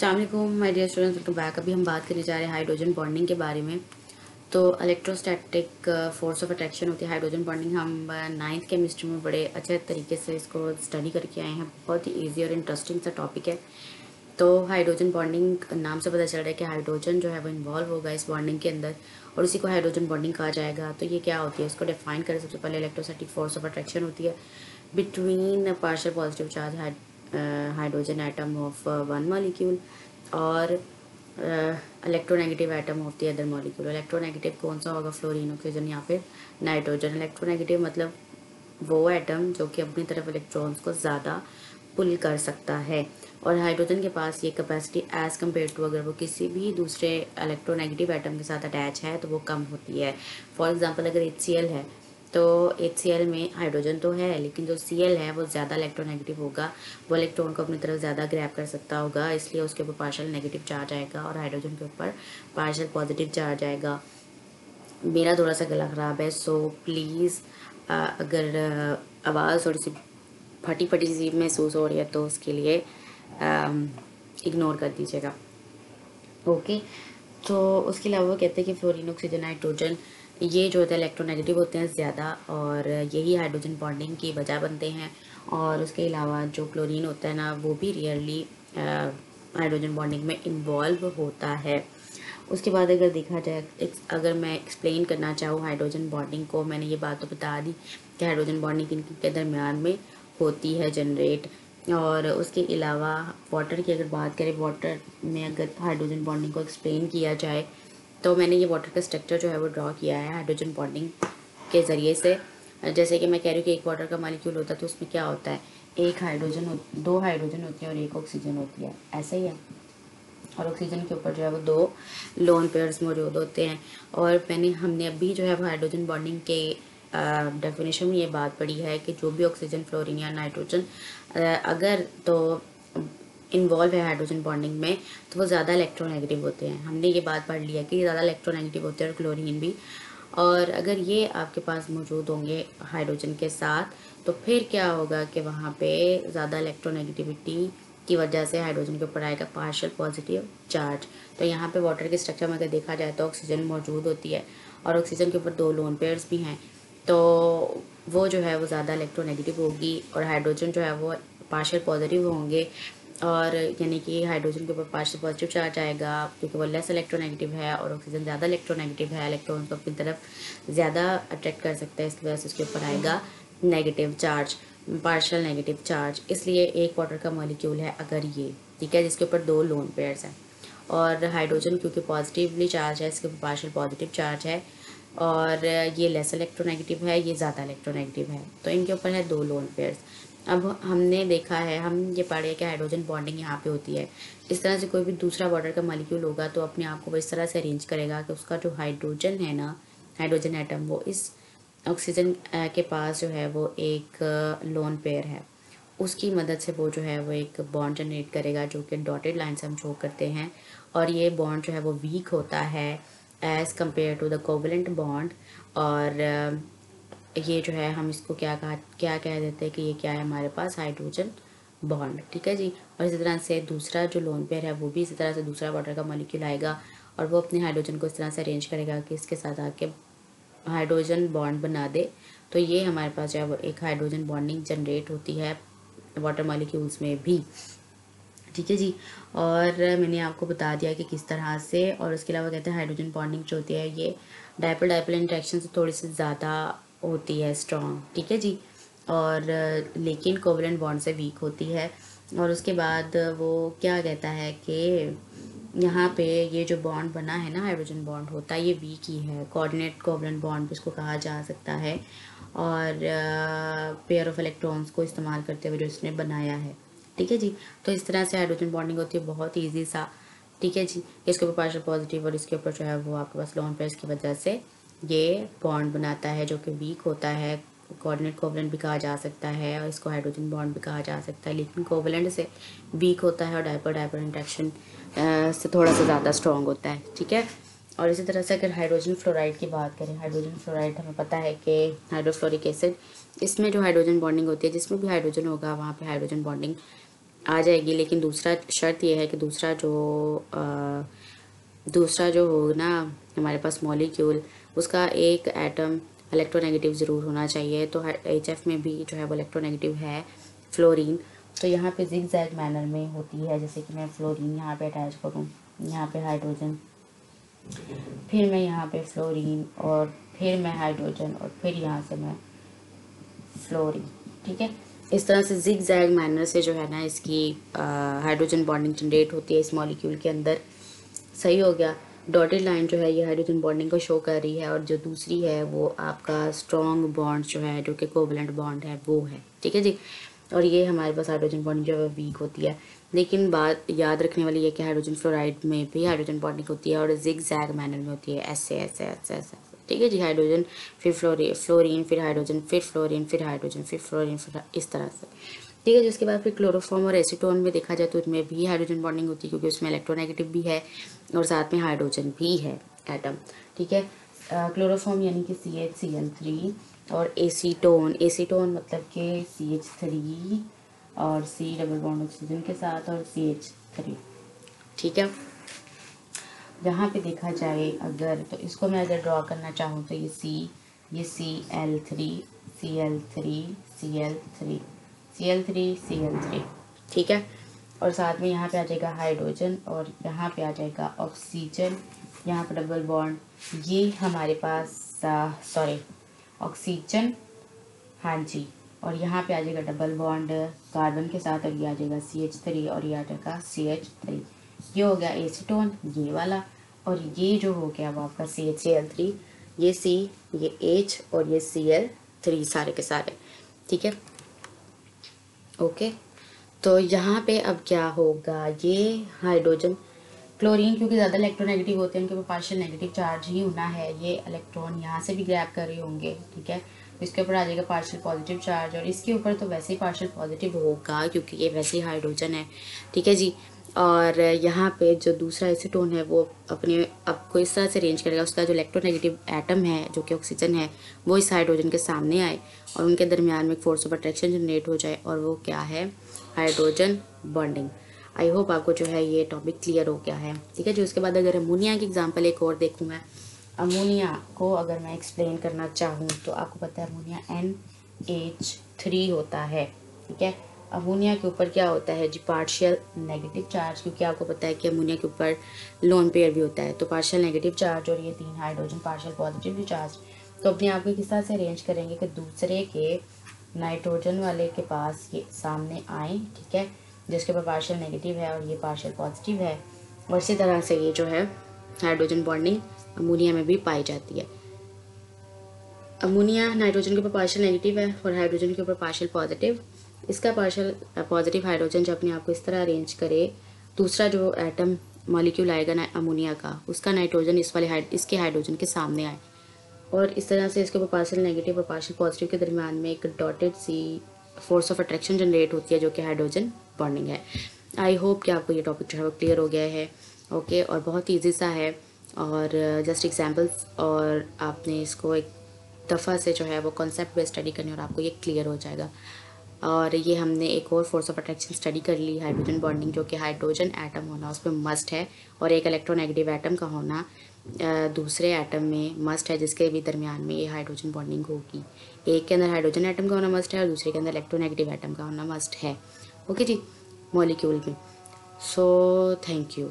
अस्सलाम वालेकुम my dear students, welcome back. अभी हम बात करने जा रहे हैं हाइड्रोजन बॉन्डिंग के बारे में। तो इलेक्ट्रोस्टैटिक फोर्स ऑफ अट्रैक्शन होती है हाइड्रोजन बॉन्डिंग। हम नाइन्थ केमिस्ट्री में बड़े अच्छे तरीके से इसको स्टडी करके आए हैं। बहुत ही ईजी और इंटरेस्टिंग सा टॉपिक है। तो हाइड्रोजन बॉन्डिंग नाम से पता चल रहा है कि हाइड्रोजन जो है वो इन्वॉल्व होगा इस बॉन्डिंग के अंदर और उसी को हाइड्रोजन बॉन्डिंग कहा जाएगा। तो ये क्या होती है, इसको डिफाइन करें। सबसे पहले इलेक्ट्रोस्टैटिक फोर्स ऑफ अट्रैक्शन होती है between partial positive charge hydrogen atom of one molecule और electronegative atom of the other molecule. Electronegative कौन सा होगा? फ्लोरीन, ऑक्सीजन या फिर नाइट्रोजन। इलेक्ट्रोनेगेटिव मतलब वो एटम जो कि अपनी तरफ इलेक्ट्रॉन्स को ज़्यादा पुल कर सकता है। और हाइड्रोजन के पास ये कैपेसिटी एज़ कम्पेयर टू अगर वो किसी भी दूसरे इलेक्ट्रोनेगेटिव एटम के साथ अटैच है तो वो कम होती है। फॉर एग्जांपल अगर HCl है तो HCl में हाइड्रोजन तो है लेकिन जो Cl है वो ज़्यादा इलेक्ट्रोनेगेटिव होगा, वो इलेक्ट्रॉन को अपनी तरफ ज़्यादा ग्रैब कर सकता होगा, इसलिए उसके ऊपर पार्शियल नेगेटिव चार्ज आएगा और हाइड्रोजन के ऊपर पार्शियल पॉजिटिव चार्ज आएगा। मेरा थोड़ा सा गला ख़राब है, सो प्लीज़ अगर आवाज़ थोड़ी सी फटी फटी सी महसूस हो रही है तो उसके लिए इग्नोर कर दीजिएगा। ओके। तो उसके अलावा वो कहते हैं कि फ्लोरीन, ऑक्सीजन, नाइट्रोजन ये जो होता है इलेक्ट्रोनेगेटिव होते हैं ज़्यादा और यही हाइड्रोजन बॉन्डिंग की वजह बनते हैं। और उसके अलावा जो क्लोरीन होता है ना वो भी रियरली हाइड्रोजन बॉन्डिंग में इन्वॉल्व होता है। उसके बाद अगर देखा जाए, अगर मैं एक्सप्लेन करना चाहूँ हाइड्रोजन बॉन्डिंग को, मैंने ये बात तो बता दी कि हाइड्रोजन बॉन्डिंग के दरमियान में होती है जनरेट। और उसके अलावा वाटर की अगर बात करें, वाटर में अगर हाइड्रोजन बॉन्डिंग को एक्सप्लेन किया जाए तो मैंने ये वाटर का स्ट्रक्चर जो है वो ड्रॉ किया है हाइड्रोजन बॉन्डिंग के ज़रिए से। जैसे कि मैं कह रही हूँ कि एक वाटर का मॉलिक्यूल होता है तो उसमें क्या होता है, एक हाइड्रोजन, दो हाइड्रोजन होती है और एक ऑक्सीजन होती है, ऐसा ही है। और ऑक्सीजन के ऊपर जो है वो दो लोन पेयर्स मौजूद होते हैं। और हमने अभी जो है वो हाइड्रोजन बॉन्डिंग के डेफिनेशन में ये बात पढ़ी है कि जो भी ऑक्सीजन, फ्लोरीन या नाइट्रोजन अगर तो इन्वॉल्व है हाइड्रोजन बॉन्डिंग में तो वो ज़्यादा इलेक्ट्रोनेगेटिव होते हैं। हमने ये बात पढ़ लिया कि ज़्यादा इलेक्ट्रोनेगेटिव होते हैं और क्लोरीन भी। और अगर ये आपके पास मौजूद होंगे हाइड्रोजन के साथ तो फिर क्या होगा कि वहाँ पे ज़्यादा इलेक्ट्रोनेगेटिविटी की वजह से हाइड्रोजन के ऊपर आएगा पार्शियल पॉजिटिव चार्ज। तो यहाँ पे वाटर के स्ट्रक्चर में अगर देखा जाए तो ऑक्सीजन मौजूद होती है और ऑक्सीजन के ऊपर दो लोन पेयर्स भी हैं, तो वो जो है वो ज़्यादा इलेक्ट्रोनेगेटिव होगी और हाइड्रोजन जो है वो पार्शियल पॉजिटिव होंगे। और यानी कि हाइड्रोजन के ऊपर पार्शियल पॉजिटिव चार्ज आएगा क्योंकि वो लेस इलेक्ट्रोनेगेटिव है और ऑक्सीजन ज़्यादा इलेक्ट्रोनेगेटिव है, इलेक्ट्रॉन को अपनी तरफ ज़्यादा अट्रैक्ट कर सकता है, इसकी वजह से उसके ऊपर आएगा negative charge, partial negative charge. इसलिए एक वाटर का मॉलिक्यूल है अगर ये, ठीक है, जिसके ऊपर दो लोन पेयर्स हैं और हाइड्रोजन क्योंकि पॉजिटिवली चार्ज है इसके ऊपर पार्शियल पॉजिटिव चार्ज है और ये लेस इलेक्ट्रोनेगेटिव है, ये ज़्यादा इलेक्ट्रोनेगेटिव है, तो इनके ऊपर है दो लोन पेयर्स। अब हमने देखा है, हम ये पढ़े कि हाइड्रोजन बॉन्डिंग यहाँ पे होती है। इस तरह से कोई भी दूसरा वाटर का मॉलिक्यूल होगा तो अपने आप को वो इस तरह से अरेंज करेगा कि उसका जो हाइड्रोजन है ना, हाइड्रोजन एटम, वो इस ऑक्सीजन के पास जो है वो एक लोन पेयर है, उसकी मदद से वो जो है वो एक बॉन्ड जनरेट करेगा जो कि डॉटेड लाइन से हम शो करते हैं। और ये बॉन्ड जो है वो वीक होता है as compare to the covalent bond. और ये जो है हम इसको क्या कह देते हैं कि ये क्या है हमारे पास हाइड्रोजन बॉन्ड, ठीक है जी। और इसी तरह से दूसरा जो लोन पेयर है वो भी इसी तरह से दूसरा वाटर का मॉलिक्यूल आएगा और वो अपने हाइड्रोजन को इस तरह से अरेंज करेगा कि इसके साथ आके हाइड्रोजन बॉन्ड बना दे। तो ये हमारे पास जो है वो एक हाइड्रोजन बॉन्डिंग जनरेट होती है वाटर मॉलिक्यूल्स में भी, ठीक है जी। और मैंने आपको बता दिया कि किस तरह से। और उसके अलावा कहते हैं हाइड्रोजन बॉन्डिंग जो होती है ये डायपोल डायपोल इंटरेक्शन से थोड़ी सी ज़्यादा होती है स्ट्रॉन्ग, ठीक है जी। और लेकिन कोवलेंट बॉन्ड से वीक होती है। और उसके बाद वो क्या कहता है कि यहाँ पे ये जो बॉन्ड बना है ना, हाइड्रोजन बॉन्ड होता है ये वीक ही है, कोऑर्डिनेट कोवलेंट बॉन्ड भी इसको कहा जा सकता है। और पेयर ऑफ इलेक्ट्रॉन्स को इस्तेमाल करते हुए जो इसने बनाया है, ठीक है जी। तो इस तरह से हाइड्रोजन बॉन्डिंग होती है, बहुत ईजी सा, ठीक है जी। इसके ऊपर पार्शियल पॉजिटिव और इसके ऊपर जो है वो आपके पास लोन पेयर्स की वजह से ये बॉन्ड बनाता है जो कि वीक होता है, कोऑर्डिनेट कोवलेंट भी कहा जा सकता है और इसको हाइड्रोजन बॉन्ड भी कहा जा सकता है, लेकिन कोवलेंट से वीक होता है और डायपोल डायपोल इंटरेक्शन से थोड़ा सा ज़्यादा स्ट्रॉन्ग होता है, ठीक है। और इसी तरह से अगर हाइड्रोजन फ्लोराइड की बात करें, हाइड्रोजन फ्लोराइड हमें पता है कि हाइड्रोफ्लोरिक एसिड, इसमें जो हाइड्रोजन बॉन्डिंग होती है जिसमें भी हाइड्रोजन होगा वहाँ पे हाइड्रोजन बॉन्डिंग आ जाएगी, लेकिन दूसरा शर्त ये है कि दूसरा जो हो ना हमारे पास मॉलिक्यूल, उसका एक एटम इलेक्ट्रोनेगेटिव ज़रूर होना चाहिए। तो HF में भी जो है वो इलेक्ट्रोनेगेटिव है फ्लोरीन। तो यहाँ पे जिग जैग मैनर में होती है, जैसे कि मैं फ्लोरीन यहाँ पे अटैच करूँ, यहाँ पे हाइड्रोजन, फिर मैं यहाँ पे फ्लोरीन, और फिर मैं हाइड्रोजन, और फिर यहाँ से मैं फ्लोरीन। ठीक है, इस तरह से जिग जैग मैनर से जो है ना इसकी हाइड्रोजन बॉन्डिंग जनरेट होती है इस मॉलिक्यूल के अंदर। सही हो गया। डॉटेड लाइन जो है ये हाइड्रोजन बॉन्डिंग को शो कर रही है, और जो दूसरी है वो आपका स्ट्रॉन्ग बॉन्ड जो है, जो कि कोवलेंट बॉन्ड है, वो है। ठीक है जी। और ये हमारे पास हाइड्रोजन बॉन्डिंग जो है वीक होती है। लेकिन बात याद रखने वाली है कि हाइड्रोजन फ्लोराइड में भी हाइड्रोजन बॉन्डिंग होती है, और जिग जैग मैनर में होती है, ऐसे ऐसे ऐसे ऐसे। ठीक है जी। हाइड्रोजन फिर फ्लोरीन फिर हाइड्रोजन फिर फ्लोरीन फिर हाइड्रोजन फिर फ्लोरीन फिर, इस तरह से। ठीक है जी। उसके बाद फिर क्लोरोफॉर्म और एसीटोन में देखा जाए तो उसमें भी हाइड्रोजन बॉन्डिंग होती है, क्योंकि उसमें इलेक्ट्रोनेगेटिव भी है और साथ में हाइड्रोजन भी है एटम। ठीक है। क्लोरोफॉर्म यानी कि CH और एसीटोन मतलब कि CH3 और C डबल बॉन्ड ऑक्सीजन के साथ और CH3। ठीक है। जहाँ पे देखा जाए अगर, तो इसको मैं अगर ड्रॉ करना चाहूँ तो ये Cl3 Cl3 Cl3 Cl3 Cl3। ठीक है। और साथ में यहाँ पे आ जाएगा हाइड्रोजन, और यहाँ पे आ जाएगा ऑक्सीजन, यहाँ पे डबल बॉन्ड, ये हमारे पास ऑक्सीजन, हाँ जी। और यहाँ पे आ जाएगा डबल बॉन्ड कार्बन के साथ, और ये आ जाएगा CH3, और ये आ जाएगा CH3। ये हो गया एसीटोन, ये वाला। और ये जो हो गया वो आपका CHCl3, ये C, ये H और ये Cl3, सारे के सारे। ठीक है। ओके। तो यहाँ पे अब क्या होगा, ये हाइड्रोजन, क्लोरीन क्योंकि ज़्यादा इलेक्ट्रोनेगेटिव होते हैं, उनके ऊपर पार्शियल नेगेटिव चार्ज ही होना है, ये इलेक्ट्रॉन यहाँ से भी ग्रैब कर रहे होंगे। ठीक है। तो इसके ऊपर आ जाएगा पार्शियल पॉजिटिव चार्ज, और इसके ऊपर तो वैसे ही पार्शियल पॉजिटिव होगा क्योंकि ये वैसे ही हाइड्रोजन है। ठीक है जी। और यहाँ पे जो दूसरा एसीटोन है वो अपने आपको इस तरह से अरेंज करेगा, उसका जो इलेक्ट्रोनेगेटिव एटम है जो कि ऑक्सीजन है वो इस हाइड्रोजन के सामने आए, और उनके दरमियान में एक फोर्स ऑफ अट्रैक्शन जनरेट हो जाए, और वो क्या है, हाइड्रोजन बॉन्डिंग। आई होप आपको जो है ये टॉपिक क्लियर हो गया है। ठीक है जी। उसके बाद अगर अमोनिया की एग्जांपल एक और देखूँ मैं, अमोनिया को अगर मैं एक्सप्लेन करना चाहूँ तो आपको पता है अमोनिया NH3 होता है। ठीक है। अमोनिया के ऊपर क्या होता है जी, पार्शियल नेगेटिव चार्ज, क्योंकि आपको पता है कि अमोनिया के ऊपर लोन पेयर भी होता है, तो पार्शियल नेगेटिव चार्ज और ये 3 हाइड्रोजन पार्शियल पॉजिटिव चार्ज। तो अपने आप को किस तरह से अरेंज करेंगे कि दूसरे के नाइट्रोजन वाले के पास ये सामने आए। ठीक है। जिसके ऊपर पार्शियल नेगेटिव है और ये पार्शियल पॉजिटिव है, और इसी तरह से ये जो है हाइड्रोजन बॉन्डिंग अमोनिया में भी पाई जाती है। अमोनिया नाइट्रोजन के ऊपर पार्शियल नेगेटिव है और हाइड्रोजन के ऊपर पार्शियल पॉजिटिव। इसका पार्शियल पॉजिटिव हाइड्रोजन जब अपने आप को इस तरह अरेंज करे, दूसरा जो एटम मॉलिक्यूल आएगा ना अमोनिया का, उसका नाइट्रोजन इसके हाइड्रोजन के सामने आए, और इस तरह से इसके ऊपर पार्शियल नेगेटिव और पार्शियल पॉजिटिव के दरमियान में एक डॉटेड सी फोर्स ऑफ अट्रैक्शन जनरेट होती है, जो कि हाइड्रोजन बॉन्डिंग है। आई होप कि आपको ये टॉपिक जो है वो क्लियर हो गया है। ओके। और बहुत ईजी सा है, और जस्ट एग्जांपल्स, और आपने इसको एक दफ़ा से जो है वो कॉन्सेप्ट पे स्टडी करनी, और आपको ये क्लियर हो जाएगा। और ये हमने एक और फोर्स ऑफ अट्रैक्शन स्टडी कर ली, हाइड्रोजन बॉन्डिंग, जो कि हाइड्रोजन एटम होना उसमें मस्ट है, और एक इलेक्ट्रोनेगेटिव एटम का होना दूसरे एटम में मस्ट है, जिसके भी दरमियान में ये हाइड्रोजन बॉन्डिंग होगी। एक के अंदर हाइड्रोजन एटम का होना मस्ट है और दूसरे के अंदर इलेक्ट्रोनेगेटिव एटम का होना मस्ट है। ओके जी, मॉलिक्यूल में। So thank you.